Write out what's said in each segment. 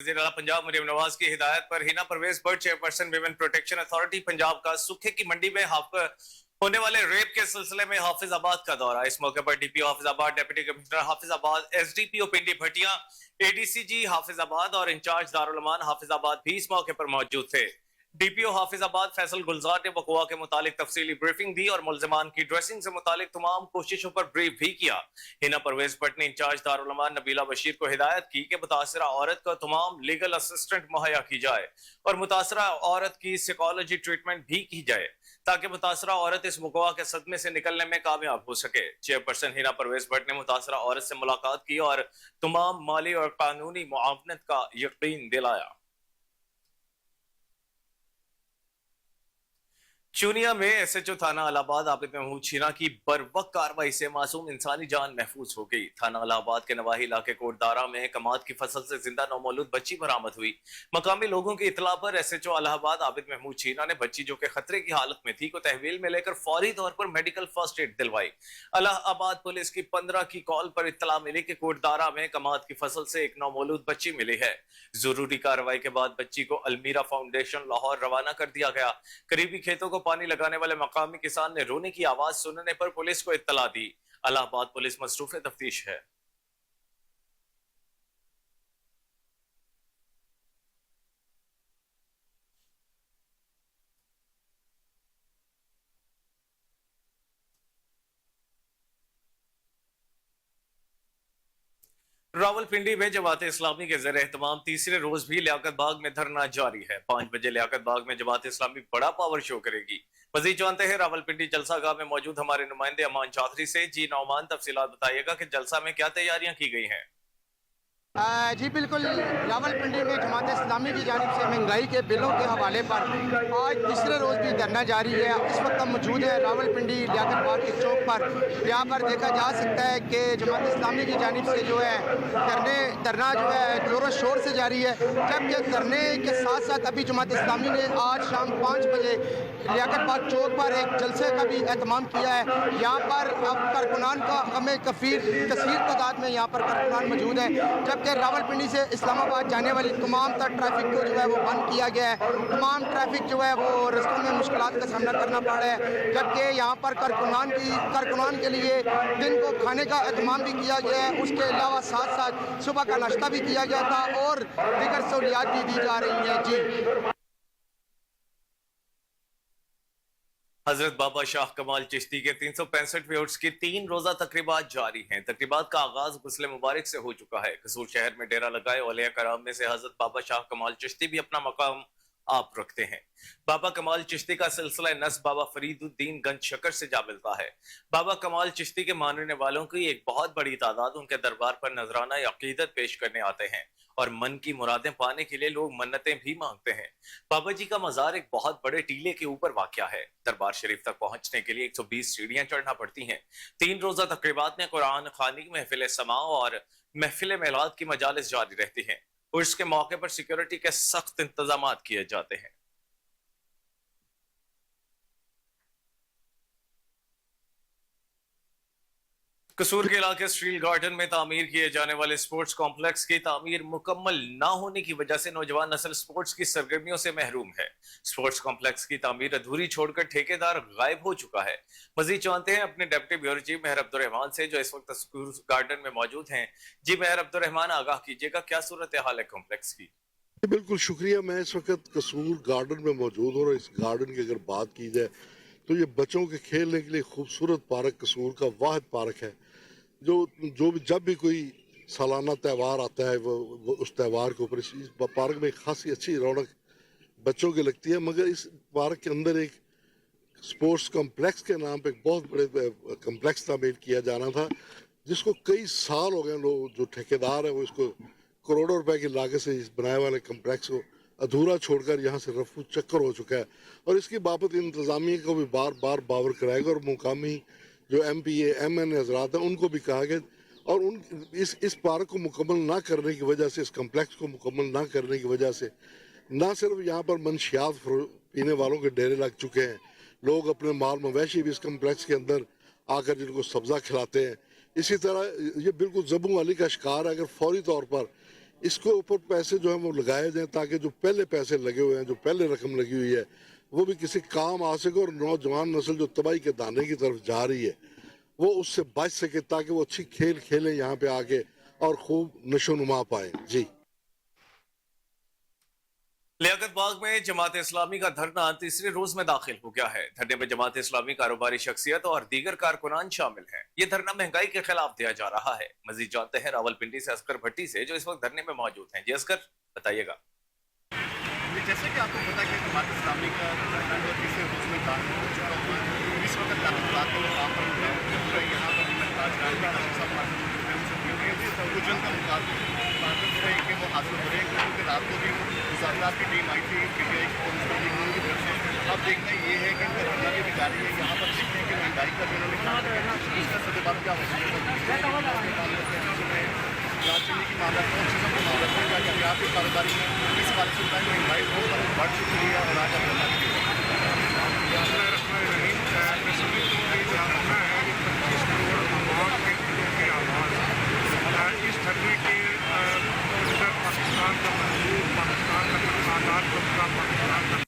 वज़ीर आला पंजाब मरियम नवाज की हिदायत पर Hina Pervez Butt chairperson women protection authority Punjab का सूखे की मंडी में होने वाले रेप के सिलसिले में हाफिजाबाद का दौरा। इस मौके पर DPO Hafizabad, deputy commissioner Hafizabad, SDPO Pindi Bhattian, ADCG Hafizabad और इंचार्ज दारुल अमान हाफिजाबाद भी इस मौके पर मौजूद थे। डीपीओ हाफिजाबाद फैसल गुलजार ने वक़ुआ के मुतालिक तफसीली ब्रीफिंग दी और मुल्ज़िमान की ड्रेसिंग से मुतालिक तमाम कोशिशों पर ब्रीफ भी किया। हिना परवेज भट्ट ने इंचार्ज दारुल अमान नबीला बशीर को हिदायत की कि मुतासरा औरत को तमाम लीगल असिस्टेंट मुहैया की जाए और मुतासरा औरत की साइकोलॉजी ट्रीटमेंट भी की जाए ताकि मुतासरा औरत इस वक़ुआ के सदमे से निकलने में कामयाब हो सके। चेयरपर्सन हिना परवेज भट्ट ने मुतासरा औरत से मुलाकात की और तमाम माली और कानूनी मुआवनत का यकीन दिलाया। चूनिया में एसएचओ थाना इलाहाबाद आबिद महमूद शीना की बरवक्त कार्रवाई से मासूम इंसानी जान महफूज हो गई। थाना इलाहाबाद के नवाही इलाके कोटदारा में कमाद की फसल से जिंदा नौमौलूद बच्ची बरामद हुई। मकामी लोगों की इतला पर एसएचओ इलाहाबाद आबिद महमूद शीना ने बच्ची जो कि खतरे की हालत में थी को तहवील में लेकर फौरी तौर पर मेडिकल फर्स्ट एड दिलवाई। इलाहाबाद पुलिस की 15 की कॉल पर इतला मिली कि कोटदारा में कमाद की फसल से एक नौमौलूद बच्ची मिली है। जरूरी कार्रवाई के बाद बच्ची को अलमीरा फाउंडेशन लाहौर रवाना कर दिया गया। करीबी खेतों को पानी लगाने वाले मकामी किसान ने रोने की आवाज सुनने पर पुलिस को इत्तला दी। इलाहाबाद पुलिस मसरूफ तफ्तीश है। रावलपिंडी में जमात इस्लामी के ज़रिए एहतमाम तीसरे रोज भी लियाकत बाग में धरना जारी है। 5 बजे लियाकत बाग में जमात इस्लामी बड़ा पावर शो करेगी। मजीद जानते हैं रावलपिंडी जलसा गाह में मौजूद हमारे नुमाइंदे अमान चौधरी से। जी नौमान, तफसीलात बताइएगा कि जलसा में क्या तैयारियां की गई हैं। जी बिल्कुल, रावलपिंडी में जमात इस्लामी की जानिब से महंगाई के बिलों के हवाले पर आज तीसरे रोज़ भी धरना जारी है। इस वक्त हम मौजूद है रावलपिंडी लियाकत बाग के चौक पर। यहाँ पर देखा जा सकता है कि जमात इस्लामी की जानिब से जो है धरना जो है ज़ोरों शोर से जारी है। जबकि धरने के साथ साथ अभी जमात इस्लामी ने आज शाम 5 बजे लियाकत बाग चौक पर एक जलसे का भी एहतमाम किया है। यहाँ पर अब कारकुनान का हमें कसीर तादाद में यहाँ पर कारकुनान मौजूद है। जबकि रावलपिंडी से इस्लामाबाद जाने वाली तमाम तर ट्रैफिक को जो है वो बंद किया गया है। तमाम ट्रैफिक जो है वो रस्तों में मुश्किलात का सामना करना पड़ रहा है। जबकि यहाँ पर कारकुनान के लिए दिन को खाने का एहतमाम भी किया गया है। उसके अलावा साथ साथ सुबह का नाश्ता भी किया गया था और दीगर सहूलियात भी दी जा रही हैं। जी हजरत बाबा शाह कमाल चिश्ती के 365 उर्स की 3 रोजा तकरीबात जारी हैं। तकरीबात का आगाज गुस्ले मुबारक से हो चुका है। कसूर शहर में डेरा लगाए औलिया कराम में से हजरत बाबा शाह कमाल चिश्ती भी अपना मकाम आप रखते हैं। बाबा कमाल चिश्ती का सिलसिला नस्ब बाबा फरीदुद्दीन गंज शकर से जा मिलता है। बाबा कमाल चिश्ती के मानने वालों की एक बहुत बड़ी तादाद उनके दरबार पर नजराना अकीदत पेश करने आते हैं और मन की मुरादें पाने के लिए लोग मन्नतें भी मांगते हैं। बाबा जी का मजार एक बहुत बड़े टीले के ऊपर वाक़या है। दरबार शरीफ तक पहुंचने के लिए 120 सीढ़ियां चढ़ना पड़ती हैं। 3 रोजा तकरीबात में कुरान खानी, महफिल समा और महफिल मेलाद की मजालिस जारी रहती हैं। उर्स के मौके पर सिक्योरिटी के सख्त इंतजाम किए जाते हैं। कसूर के इलाके स्टील गार्डन में तामीर किए जाने वाले स्पोर्ट्स कॉम्प्लेक्स की तामीर मुकम्मल ना होने की वजह से नौजवान नस्ल स्पोर्ट्स की सरगर्मियों से महरूम है। स्पोर्ट्स कॉम्प्लेक्स की तामीर अधूरी छोड़कर ठेकेदार गायब हो चुका है। मजीद जानते हैं अपने डिप्टी ब्यूरो चीफ मेहर अब्दुर्रहमान से, जो इस वक्त कसूर गार्डन में मौजूद हैं। जी मेहर अब्दुर्रहमान, आगाह कीजिएगा, क्या सूरत हाल है कॉम्प्लेक्स की? बिल्कुल शुक्रिया। मैं इस वक्त कसूर गार्डन में मौजूद हूँ और इस गार्डन की अगर बात की जाए तो ये बच्चों के खेलने के लिए खूबसूरत पार्क कसूर का वाहिद पार्क है। जब भी कोई सालाना त्यौहार आता है वो उस त्यौहार के ऊपर इस पार्क में खासी अच्छी रौनक बच्चों की लगती है। मगर इस पार्क के अंदर एक स्पोर्ट्स कॉम्प्लेक्स के नाम पे एक बहुत बड़े कॉम्प्लेक्स तामीर किया जाना था, जिसको कई साल हो गए। लोग जो ठेकेदार है वो इसको करोड़ों रुपए की लागत से इस बनाए वाले कॉम्प्लेक्स को अधूरा छोड़कर यहाँ से रफू चक्कर हो चुका है। और इसकी बाबत इंतजामिया को भी बार बार बावर कराएगा और मुकामी जो MPA MN हजरात हैं उनको भी कहा गया। और इस पार्क को मुकम्मल ना करने की वजह से, इस कम्प्लेक्स को मुकम्मल ना करने की वजह से ना सिर्फ यहाँ पर मनशियात पीने वालों के डेरे लग चुके हैं, लोग अपने माल मवेशी भी इस कम्प्लेक्स के अंदर आकर जिनको सब्जा खिलाते हैं। इसी तरह ये बिल्कुल ज़बू अली का शिकार है। अगर फौरी तौर पर इसके ऊपर पैसे जो है वो लगाए जाएं ताकि जो पहले पैसे लगे हुए हैं, जो पहले रकम लगी हुई है, वो भी किसी काम आ सके और नौजवान नस्ल जो तबाही के दाने की तरफ जा रही है वो उससे बच सके, ताकि वो अच्छी खेल खेलें यहाँ पे आके और खूब नशोनुमा पाए। जी। लियाकत बाग में जमात इस्लामी का धरना तीसरे रोज में दाखिल हो गया है। धरने में जमात इस्लामी कारोबारी शख्सियत और दीगर कारकुनान शामिल हैं। ये धरना महंगाई के खिलाफ दिया जा रहा है। मजीद जानते हैं रावलपिंडी से असगर भट्टी से, जो इस वक्त धरने में मौजूद हैं। जी असगर, बताइएगा। जैसे कि आपको पता है कि जमात इस्लामी का धरना जो तीसरे रोज में दाखिल हो चुका हुआ है। इस वक्त ताल्लुकात के मुकाम पर यहाँ पर गुजरन का मुकाबला कि वो हासिल हो रहे हैं, क्योंकि रात को भी मुसाफिरात की टीम आई थी पीटीआई की पुलिस की तरफ से। अब देखना ये है कि इनका धरना भी जारी है। यहाँ पर देखते हैं कि महंगाई का जो उन्होंने इसका सदबाब क्या हो चीनी की मामला और चीज़ों के मामला में क्या क्या आपकी कारोबारी में इस बारे से बताएं महंगाई बहुत बढ़ चुकी है और आज आप इस धरने के अंदर पाकिस्तान का महबूब, पाकिस्तान का आज़ाद तबका, पाकिस्तान का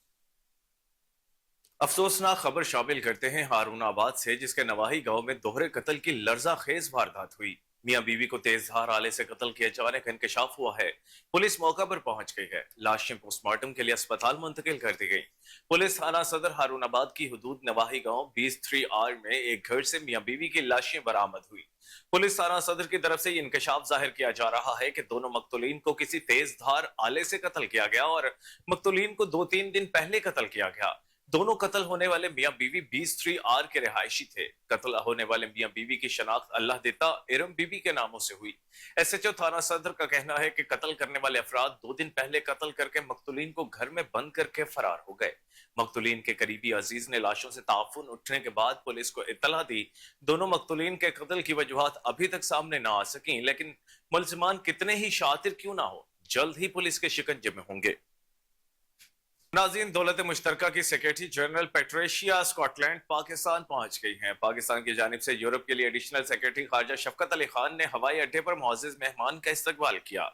अफसोसनाक खबर शामिल करते हैं हारूनाबाद से, जिसके नवाही गांव में दोहरे कत्ल की लर्जा खेज वारदात हुई। मियां बीवी को तेजधार आले से कत्ल के अचानक इंकशाफ हुआ है। पुलिस मौका पर पहुंच गई है। लाशें पोस्टमार्टम के लिए अस्पताल मुंतकिल कर दी गई। पुलिस थाना सदर हारूनाबाद की हुदूद नवाही गांव 23R में एक घर से मियां बीवी की लाशें बरामद हुई। पुलिस थाना सदर की तरफ से ये इंकशाफ जाहिर किया जा रहा है कि दोनों मकतूलीन को किसी तेजधार आले से कत्ल किया गया और मकतूलीन को 2-3 दिन पहले कत्ल किया गया। दोनों कत्ल होने वाले मियां बीवी 23R के रिहायशी थे। कत्ल होने वाले मियां बीवी की शनाख्त अल्लाह देता इरम बीबी के नामों से हुई। SHO थाना सदर का कहना है कि कत्ल करने वाले अफराद 2 दिन पहले कत्ल करके मकतूलीन को घर में बंद करके फरार हो गए। मकतूलीन के करीबी अजीज ने लाशों से ताफुन उठने के बाद पुलिस को इत्तला दी। दोनों मकतूलीन के कत्ल की वजूहात अभी तक सामने ना आ सकी, लेकिन मुलजिमान कितने ही शातिर क्यों ना हो, जल्द ही पुलिस के शिकंजे में होंगे। नाज़रीन, दौलत मुश्तरका की secretary general Patricia Scotland Pakistan पहुंच गई हैं। पाकिस्तान की जानिब से यूरोप के लिए एडिशनल सेक्रेटरी खारजा शफकत अली खान ने हवाई अड्डे पर मुअज़्ज़ज़ मेहमान का इस्तकबाल किया।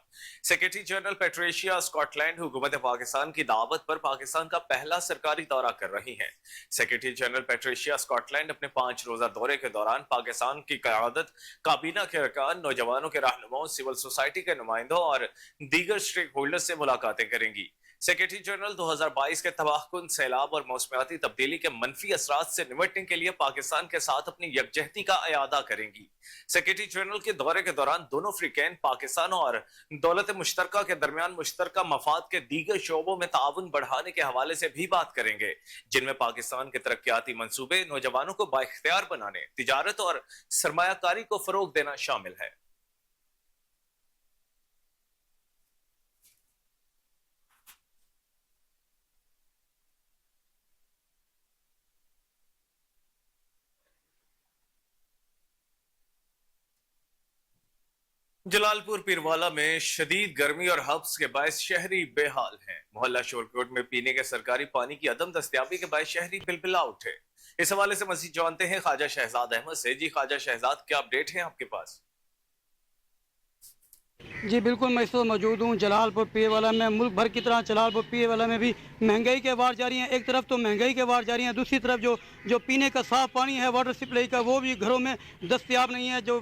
सेक्रेटरी जनरल पेट्रिशिया स्कॉटलैंड हुकूमत पाकिस्तान की दावत पर पाकिस्तान का पहला सरकारी दौरा कर रही हैं। सेक्रेटरी जनरल पेट्रिशिया स्कॉटलैंड अपने 5 रोजा दौरे के दौरान पाकिस्तान की क़यादत, काबीना के अरकान, नौजवानों के रहनुमाओं, सिविल सोसाइटी के नुमाइंदों और दीगर स्टेक होल्डर से मुलाकातें करेंगी। सेक्रेटरी जनरल 2022 के तबाहकुन, सैलाब और मौसमियाती तब्दीली के मनफी असरात से निपटने के लिए पाकिस्तान के साथ अपनी यकजहती का अयादा करेंगी। सेक्रेटरी जनरल के दौरे के दौरान दोनों फ्रीकैन पाकिस्तान और दौलत मुश्तरका के दरमियान मुश्तरका मफाद के दीगर शोबों में ताउन बढ़ाने के हवाले से भी बात करेंगे, जिनमें पाकिस्तान के तरक्याती मंसूबे, नौजवानों को बाइख्तियार बनाने, तिजारत और सरमायाकारी को फरोग देना शामिल है। जलालपुर पीरवाला में शदीद गर्मी और हब्स के बायस शहरी बेहाल हैं। मोहल्ला शोरकोट में पीने के सरकारी पानी की अदम दस्तयाबी के बायस शहरी बिलबिला उठे। इस हवाले से मजीद जानते हैं ख्वाजा शहजाद अहमद से। जी ख्वाजा शहजाद, क्या अपडेट है आपके पास? जी बिल्कुल, मैं इस वक्त मौजूद हूँ जलालपुर पीरवाला में। मुल्क भर की तरह जलालपुर पीरवाला में भी महंगाई के वार जारी हैं। एक तरफ तो महंगाई के वार जारी हैं, दूसरी तरफ जो पीने का साफ़ पानी है, वाटर सप्लाई का, वो भी घरों में दस्तयाब नहीं है। जो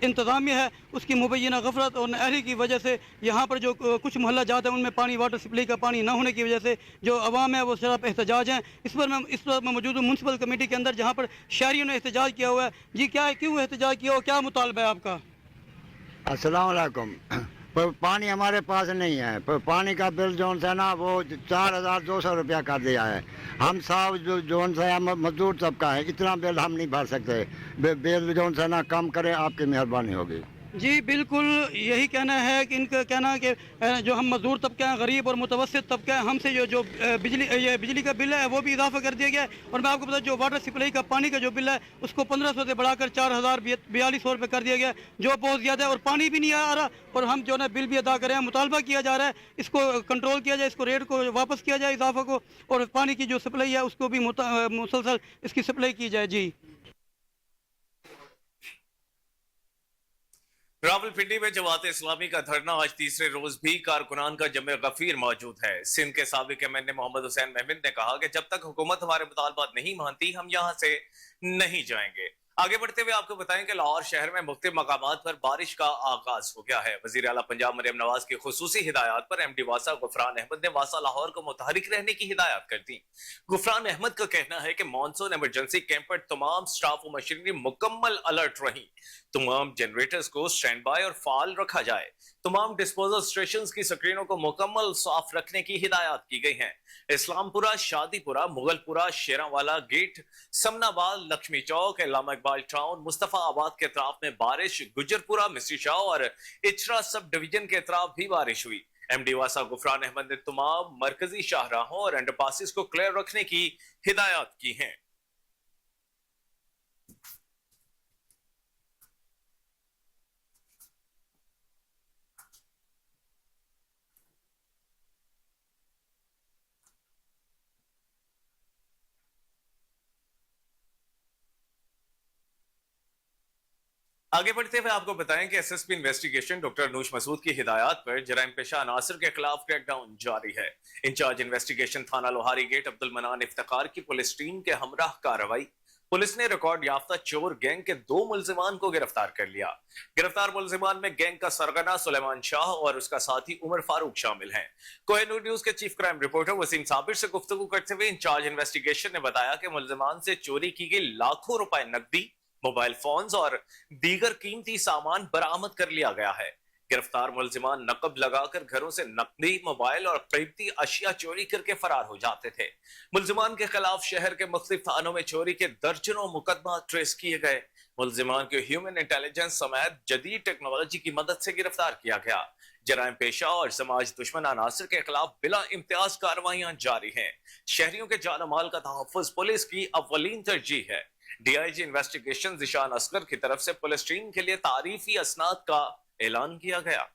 इंतज़ामिया है उसकी मुबैना गफलत और नाअहली की वजह से यहाँ पर जो कुछ मोहल्ला जात हैं उनमें पानी, वाटर सप्लाई का पानी न होने की वजह से जो अवाम है वो शराब एहतजाज हैं। इस पर मैं मौजूद हूँ म्यूनसिपल कमेटी के अंदर, जहाँ पर शहरियों ने एहतजाज किया हुआ है। जी, क्या क्यों एहतजाज किया और क्या मुतालबा है आपका? अस्सलाम वालेकुम। पर पानी हमारे पास नहीं है। पर पानी का बिल जो है ना वो 4200 रुपया कर दिया है। हम साहब जो है मजदूर तबका है, इतना बिल हम नहीं भर सकते। बिल जो है ना कम करें, आपकी मेहरबानी होगी। जी बिल्कुल, यही कहना है कि इनका कहना है कि जो हम मजदूर तबके हैं, गरीब और मुतवस्सित तबका है, हमसे जो बिजली का बिल है वो भी इजाफा कर दिया गया है। और मैं आपको बता, जो वाटर सप्लाई का पानी का जो बिल है उसको 1500 से बढ़ाकर 4042 रुपये कर दिया गया, जो बहुत ज़्यादा है। और पानी भी नहीं आ रहा और हम जो है बिल भी अदा कर रहे हैं। मुतालबा किया जा रहा है इसको कंट्रोल किया जाए, इसको रेट को वापस किया जाए, इजाफा को, और पानी की जो सप्लाई है उसको भी मुसलसल इसकी सप्लाई की जाए। जी रावलपिंडी में जमात इस्लामी का धरना आज तीसरे रोज भी कारकुनान का जमे गफीर मौजूद है। सिंध के साबिक एमएनए मोहम्मद हुसैन महमिद ने कहा कि जब तक हुकूमत हमारे मुतालबात नहीं मानती हम यहाँ से नहीं जाएंगे। आगे बढ़ते हुए आपको बताएं कि लाहौर शहर में मुख्तलिफ मकामात पर बारिश का आगाज हो गया है। वजीर आला पंजाब मरियम नवाज की खुसूसी हिदायत पर एमडी वासा गुफरान अहमद ने वासा लाहौर को मुतहरिक रहने की हिदायत कर दी। गुफरान अहमद का कहना है कि मॉनसून इमरजेंसी कैंप पर तमाम स्टाफ और मशीनरी मुकम्मल अलर्ट रही, तमाम जनरेटर्स को स्टैंड बाय और फाल रखा जाए, तमाम डिस्पोजल स्टेशन की स्क्रीनों को मुकम्मल साफ रखने की हिदायत की गई है। इस्लामपुरा, शादीपुरा, मुगलपुरा, शेरावाला गेट, समनाबाद, लक्ष्मी चौक, इलामा इकबाल टाउन, मुस्तफा आबाद के अतराफ में बारिश, गुजरपुरा, मिस्री शाह और इचरा सब डिवीजन के अतराफ भी बारिश हुई। एमडी वासा गुफरान अहमद ने तमाम मरकजी शाहराहों और अंडरपासिस को क्लियर रखने की हिदायत की है। आगे बढ़ते हुए आपको बताएं कि SSP investigation doctor Anoosh Masood की हिदायत पर जराइम पेशा अनासर के खिलाफ क्रैकडाउन जारी है। इंचार्ज इन्वेस्टिगेशन थाना लोहारी गेट अब्दुल मनान इफ्तिकार की पुलिस टीम के हमराह कार्रवाई। पुलिस ने रिकॉर्ड याफ्ता चोर गैंग के 2 मुल्जिमान को गिरफ्तार कर लिया। गिरफ्तार मुल्जिमान में गैंग का सरगना सुलेमान शाह और उसका साथी उमर फारूक शामिल हैं। कोहिनूर न्यूज के chief crime reporter Waseem Sabir से गुफ्तगू करते हुए इंचार्ज इन्वेस्टिगेशन ने बताया कि मुल्जिमान से चोरी की गई लाखों रुपए नकदी, मोबाइल फोन्स और दीगर कीमती सामान बरामद कर लिया गया है। गिरफ्तार मुल्जिमान नकब लगाकर घरों से नकदी, मोबाइल और कीमती अशिया चोरी करके फरार हो जाते थे। मुल्जिमान के खिलाफ शहर के मुख्तलिफ थानों में चोरी के दर्जनों मुकदमा ट्रेस किए गए। मुल्जिमान को ह्यूमन इंटेलिजेंस समेत जदीद टेक्नोलॉजी की मदद से गिरफ्तार किया गया। जराइम पेशा और समाज दुश्मन अनासर के खिलाफ बिला इम्तियाज कार्रवाइयां जारी हैं। शहरियों के जान माल का तहफ्फुज पुलिस की अव्वलीन तरजीह है। डीआईजी इन्वेस्टिगेशन ज़िशान असगर की तरफ से पुलिस टीम के लिए तारीफी असनाद का ऐलान किया गया।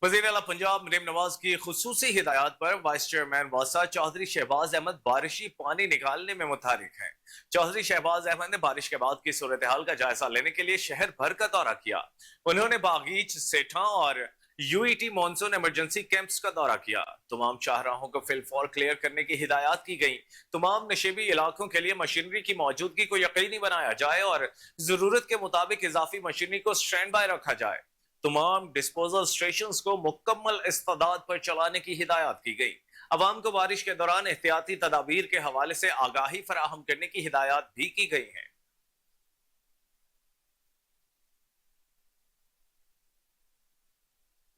वज़ीर आला पंजाब मरियम नवाज की खुसूसी हिदायत पर वाइस चेयरमैन वासा चौधरी शहबाज अहमद बारिशी पानी निकालने में मुतहरिक हैं। चौधरी शहबाज अहमद ने बारिश के बाद की सूरत हाल का जायजा लेने के लिए शहर भर का दौरा किया। उन्होंने बागीच, सेठा और यूईटी मॉनसून इमरजेंसी कैंप्स का दौरा किया। तमाम शाहराहों को फिलफॉर क्लियर करने की हिदायत की गई। तमाम नशेबी इलाकों के लिए मशीनरी की मौजूदगी को यकीनी बनाया जाए और जरूरत के मुताबिक इजाफी मशीनरी को स्टैंड बाय रखा जाए। तमाम डिस्पोजल स्टेशंस को मुकम्मल इस्तेदाद पर चलाने की हिदायत की गई। अवाम को बारिश के दौरान एहतियाती तदाबीर के हवाले से आगाही फराहम करने की हिदायत भी की गई है।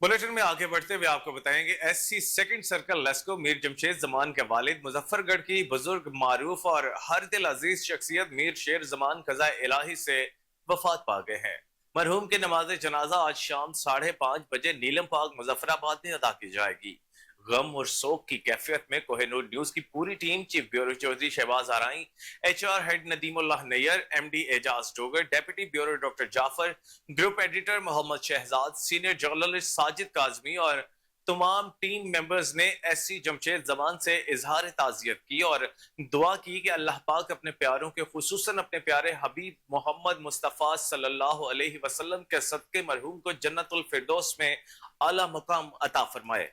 बुलेटिन में आगे बढ़ते हुए आपको बताएंगे SC second circle LESCO Mir Jamshed Zaman के वालिद मुजफ्फरगढ़ की बुजुर्ग मारूफ और हर दिल अजीज शख्सियत मीर शेर जमान कज़ा इलाही से वफात पा गए हैं। मरहूम की नमाज जनाजा आज शाम 5:30 बजे नीलम पार्क मुजफ्फराबाद में अदा की जाएगी। गम और शोक की कैफियत में कोहिनूर न्यूज की पूरी team chief bureau Chaudhry Shahbaz Arai, HR head Nadeemullah Nayyar, MD Ejaz Dogar, deputy bureau doctor Jafar, group editor Muhammad Shahzad, senior journalist Sajid Kazmi और तमाम टीम मेंबर्स ने एससी जमशेद जमान से इजहार ताज़ियत की और दुआ की कि अल्लाह पाक अपने प्यारों के, खुसूसन अपने प्यारे हबीब मोहम्मद मुस्तफ़ा सल्लल्लाहु अलैहि वसल्लम के सदके मरहूम को जन्नतुल फिरदौस में आला मकाम अता फरमाए।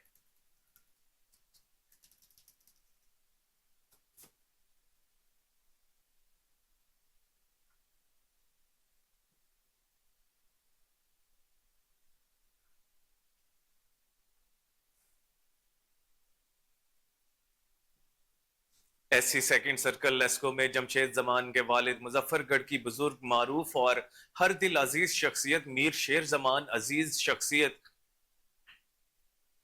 एससी सेकंड सर्कल लेस्को में जमशेद जमान के वालिद मुजफ्फरगढ़ की बुजुर्ग मारूफ और हर दिल अजीज शख्सियत मीर शेर जमान अजीज शख्सियत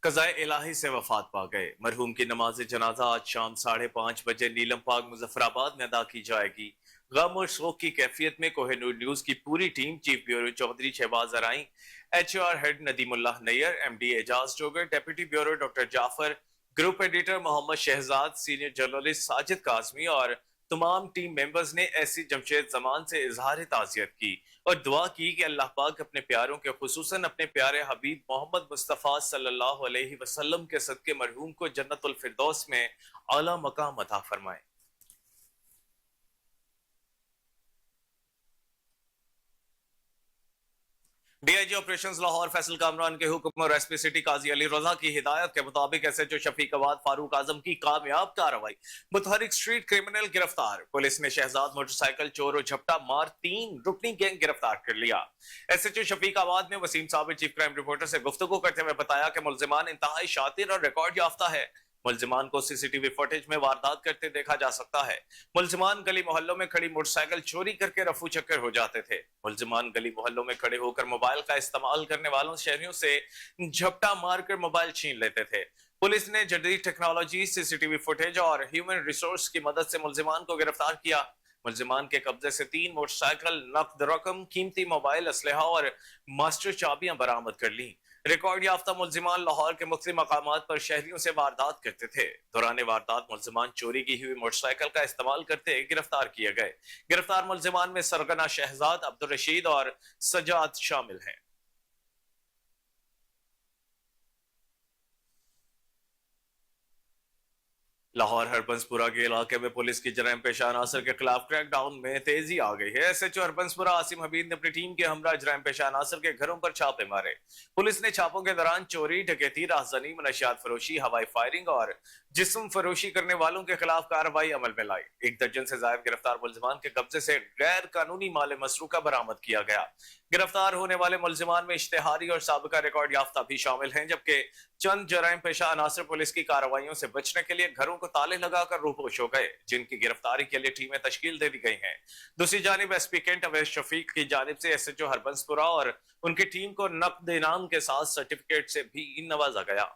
कज़ाए इलाही से वफात पा गए। मरहूम की नमाज जनाजा आज शाम 5:30 बजे नीलम पार्क मुजफ्फराबाद में अदा की जाएगी। गम और शोक की कैफियत में कोहिनूर न्यूज की पूरी team chief bureau Chaudhry Shahbaz Arai, HR head Nadeemullah Nayyar, MD Ejaz Dogar, deputy bureau doctor Jafar, group editor Muhammad Shahzad, senior journalist Sajid Kazmi और तमाम टीम मेंबर्स ने एससी जमशेद जमान से इजहार ताज़ियत की और दुआ की कि अल्लाह पाक अपने प्यारों के, खुसूसन अपने प्यारे हबीब मोहम्मद मुस्तफ़ा सल्लल्लाहु अलैहि वसल्लम के सदके मरहूम को जन्नतुल फिरदौस में आला मकाम अता फरमाए। डीआईजी ऑपरेशंस लाहौर फैसल कामरान के हुक्म और एसपी सिटी काजी अली रजा की हिदायत के मुताबिक एसएचओ शफीक अवाद फारूक आजम की कामयाब कार्रवाई, मुतहरिक स्ट्रीट क्रिमिनल गिरफ्तार। पुलिस ने शहजाद मोटरसाइकिल चोर और झपटा मार 3 रुकनी गैंग गिरफ्तार कर लिया। एसएचओ शफीक अवाद ने Waseem Sabir chief crime reporter से गुफ्तगू करते हुए बताया कि मुल्जिमान इंतहाई शातिर और रिकॉर्ड याफ्ता है। मुल्जिमान को सीसीटीवी फुटेज में वारदात करते देखा जा सकता है। मुल्जिमान गली मोहल्लों में खड़ी मोटरसाइकिल चोरी करके रफू चक्कर हो जाते थे। मुल्जिमान गली मोहल्लों में खड़े होकर मोबाइल का इस्तेमाल करने वालों शहरियों से झपटा मारकर मोबाइल छीन लेते थे। पुलिस ने जदीद टेक्नोलॉजी, सीसीटीवी फुटेज और ह्यूमन रिसोर्स की मदद से मुल्जिमान को गिरफ्तार किया। मुल्जिमान के कब्जे से 3 मोटरसाइकिल, नकद रकम, कीमती मोबाइल, असलहा और मास्टर चाबियां बरामद कर ली। रिकॉर्ड याफ्ता मुल्जिमान लाहौर के मुख्तलिफ मकामात पर शहरियों से वारदात करते थे। दौरान वारदात मुल्जिमान चोरी की हुई मोटरसाइकिल का इस्तेमाल करते गिरफ्तार किए गए। गिरफ्तार मुल्जिमान में सरगना शहजाद, अब्दुल रशीद और सजाद शामिल हैं। लाहौर हरबंसपुरा के इलाके में पुलिस की जराइम पेशा अनासर के खिलाफ क्रैकडाउन में तेजी आ गई है। एसएचओ हरबंसपुरा आसिम हबीब ने अपनी टीम के हमरा जराइम पेशा अनासर के घरों पर छापे मारे। पुलिस ने छापों के दौरान चोरी, डकैती, राहजनी, मनशियात फरोशी, हवाई फायरिंग और जिस्म फरोशी करने वालों के खिलाफ कार्रवाई अमल में लाई। 1 दर्जन से ज्यादा गिरफ्तार मुल्जिमान के कब्जे से गैर कानूनी माल मसरूका बरामद किया गया। गिरफ्तार होने वाले मुल्जिमान में इश्तेहारी और साबिका रिकॉर्ड याफ्ता भी शामिल हैं, जबकि चंद जराइम पेशा अनासर पुलिस की कार्रवाइयों से बचने के लिए घरों को ताले लगाकर रूपोश हो गए, जिनकी गिरफ्तारी के लिए टीमें तश्कील दे दी गई हैं। दूसरी जानिब एसपी कैंट अवैस शफीक की जानिब से एसएचओ हरबंसपुरा और उनकी टीम को नकद इनाम के साथ सर्टिफिकेट से भी नवाजा गया।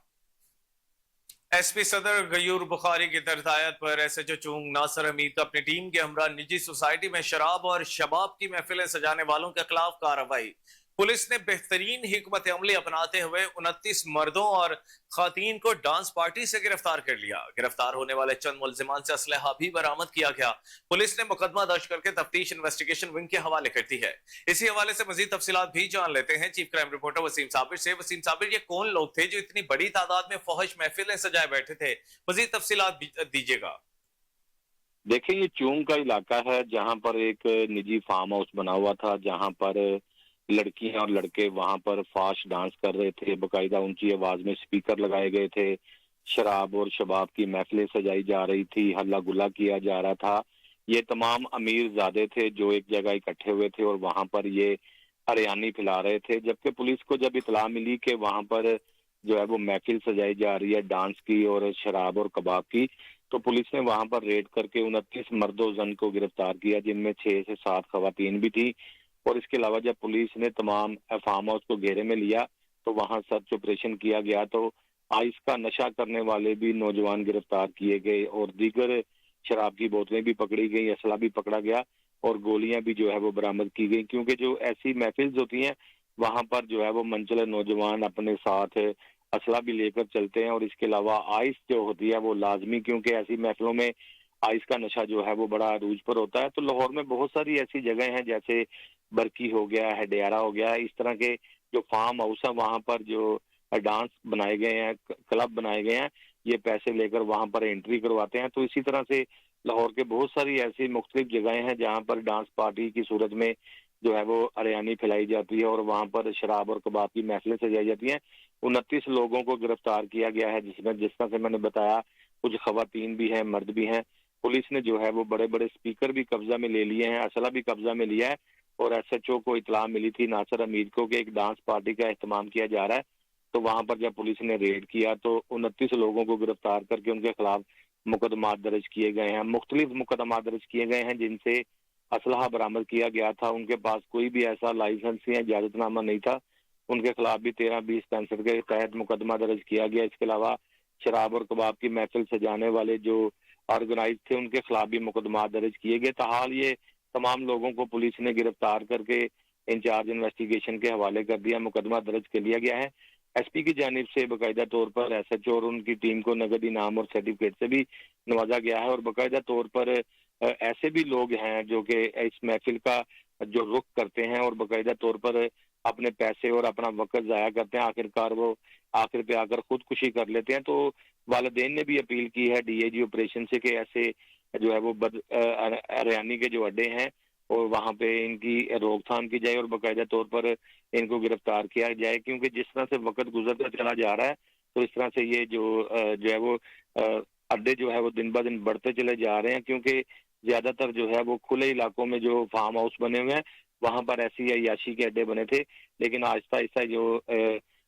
एसपी सदर गयूर बुखारी की हिदायत पर एसएचओ चुंग नासिर हमीद अपनी टीम के हमरा निजी सोसाइटी में शराब और शबाब की महफिलें सजाने वालों के खिलाफ कार्रवाई। पुलिस ने बेहतरीन हिकमत अमली अपनाते हुए 29 मर्दों और खातीन को डांस पार्टी से गिरफ्तार कर लिया। गिरफ्तार होने वाले चंद मुल्जिमान से असलहा भी बरामद किया गया। पुलिस ने मुकदमा दर्ज करके तफ्तीश इन्वेस्टिगेशन विंग के हवाले कर दी है। इसी हवाले से मजीद तफसीलात भी जान लेते हैं chief crime reporter Waseem Sabir से। वसीम साबिर, ये कौन लोग थे जो इतनी बड़ी तादाद में फौहश महफिलें सजाए बैठे थे? मजीद तफसीलात दीजिएगा। देखिए, ये चूंग का इलाका है जहां पर एक निजी फार्म हाउस बना हुआ था, जहां पर लड़कियां और लड़के वहां पर फास्ट डांस कर रहे थे। बाकायदा ऊंची आवाज में स्पीकर लगाए गए थे। शराब और शबाब की महफिलें सजाई जा रही थी, हल्ला गुल्ला किया जा रहा था। ये तमाम अमीर ज़ादे थे जो एक जगह इकट्ठे हुए थे और वहां पर ये हरियाणी फैला रहे थे। जबकि पुलिस को जब इतला मिली कि वहां पर जो है वो महफिल सजाई जा रही है डांस की और शराब और कबाब की, तो पुलिस ने वहां पर रेड करके 29 मर्दो जन को गिरफ्तार किया, जिनमें 6 से 7 खवातीन भी थी। और इसके अलावा जब पुलिस ने तमाम फार्म हाउस को घेरे में लिया तो वहां सर्च ऑपरेशन किया गया, तो आइस का नशा करने वाले भी नौजवान गिरफ्तार किए गए और दीगर शराब की बोतलें भी पकड़ी गई, असला भी पकड़ा गया और गोलियां भी जो है वो बरामद की गई। क्योंकि जो ऐसी महफिल होती हैं वहां पर जो है वो मंचले नौजवान अपने साथ असला भी लेकर चलते हैं और इसके अलावा आइस जो होती है वो लाजमी, क्योंकि ऐसी महफिलों में आइस का नशा जो है वो बड़ा अरूज पर होता है। तो लाहौर में बहुत सारी ऐसी जगह हैं, जैसे बरकी हो गया, हडियारा हो गया, इस तरह के जो फार्म हाउस है वहां पर जो डांस बनाए गए हैं, क्लब बनाए गए हैं, ये पैसे लेकर वहां पर एंट्री करवाते हैं। तो इसी तरह से लाहौर के बहुत सारी ऐसी मुख्तलिफ जगहें हैं जहां पर डांस पार्टी की सूरत में जो है वो हरियाणी फैलाई जाती है और वहां पर शराब और कबाब की महफिलें सजाई जाती हैं। 29 लोगों को गिरफ्तार किया गया है, जिसमें जिस तरह से मैंने बताया कुछ खवातीन भी हैं, मर्द भी हैं। पुलिस ने जो है वो बड़े बड़े स्पीकर भी कब्जा में ले लिए हैं, असला भी कब्जा में लिया है और एसएचओ को इतला मिली थी नासिर हमीद को कि एक डांस पार्टी का एहतमाम किया जा रहा है। तो वहां पर जब पुलिस ने रेड किया तो 29 लोगों को गिरफ्तार करके उनके खिलाफ मुकदमा दर्ज किए गए हैं। मुख्तलिफ मुकदमा दर्ज किए गए हैं जिनसे असलहा बरामद किया गया था। उनके पास कोई भी ऐसा लाइसेंस या इजाजतनामा नहीं था। उनके खिलाफ भी 13-20-65 के तहत मुकदमा दर्ज किया गया। इसके अलावा शराब और कबाब की महफिल सजाने वाले जो ऑर्गेनाइज थे उनके खिलाफ भी मुकदमा दर्ज किए गए। ताहाल ये तमाम लोगों को पुलिस ने गिरफ्तार करके इंचार्ज इन्वेस्टिगेशन के हवाले कर दिया, मुकदमा दर्ज कर लिया गया है। एसपी की जानिब से बाकायदा तौर पर एसएचओ और उनकी टीम को नगद इनाम और सर्टिफिकेट से भी नवाजा गया है और बाकायदा तौर पर ऐसे भी लोग हैं जो कि इस महफिल का जो रुख करते हैं और बाकायदा तौर पर अपने पैसे और अपना वक्त ज़ाया करते हैं, आखिरकार वो आखिर पे आकर खुदकुशी कर लेते हैं। तो वालिदैन ने भी अपील की है डीआईजी ऑपरेशन से कि ऐसे जो है वो हरियाणी के जो अड्डे हैं اور وہاں پہ ان کی روک تھام کی جائے اور باقاعدہ طور پر ان کو گرفتار کیا جائے، کیونکہ جس طرح سے وقت گزرتا چلا جا رہا ہے تو اس طرح سے یہ جو ہے وہ اڈے جو ہے وہ دن بہ دن بڑھتے چلے جا رہے ہیں، کیونکہ زیادہ تر جو ہے وہ کھلے علاقوں میں جو فارم ہاؤس بنے ہوئے ہیں وہاں پر ایسی عیاشی کے اڈے بنے تھے، لیکن آہستہ آہستہ جو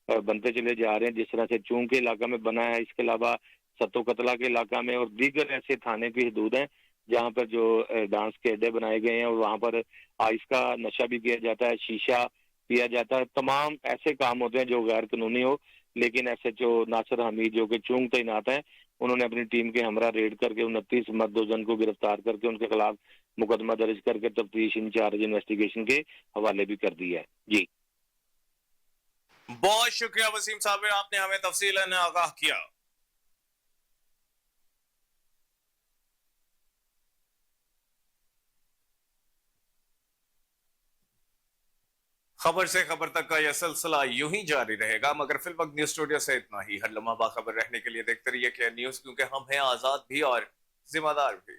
بنتے چلے جا رہے ہیں، جس طرح سے چونگ کے علاقہ میں بنا ہے، اس کے علاوہ ستو قتلہ کے علاقہ میں اور دیگر ایسے تھانے کی حدود ہیں جہاں پر جو ڈانس کے اڈے بنائے گئے ہیں اور وہاں پر آئس کا نشہ بھی کیا جاتا ہے، شیشہ پیا جاتا ہے، تمام ایسے کام ہوتے ہیں جو غیر قانونی ہو، لیکن ایس ایچ او ناصر حمید جو کہ چونگ تعینات ہیں، انہوں نے اپنی ٹیم کے ہمراہ ریڈ کر کے 29 مرد و زن کو گرفتار کر کے ان کے خلاف مقدمہ درج کر کے تفتیش انچارج انویسٹیگیشن کے حوالے بھی کر دیا ہے۔ جی بہت شکریہ وسیم صاحب، آپ نے ہمیں تفصیلاً آگاہ کیا۔ خبر سے خبر تک کا یہ سلسلہ یوں ہی جاری رہے گا، مگر فی الوقت نیوز اسٹوڈیو سے اتنا ہی۔ ہر لمحہ باخبر رہنے کے لیے دیکھتے رہیے کہ نیوز، کیونکہ ہم ہیں آزاد بھی اور ذمہ دار بھی۔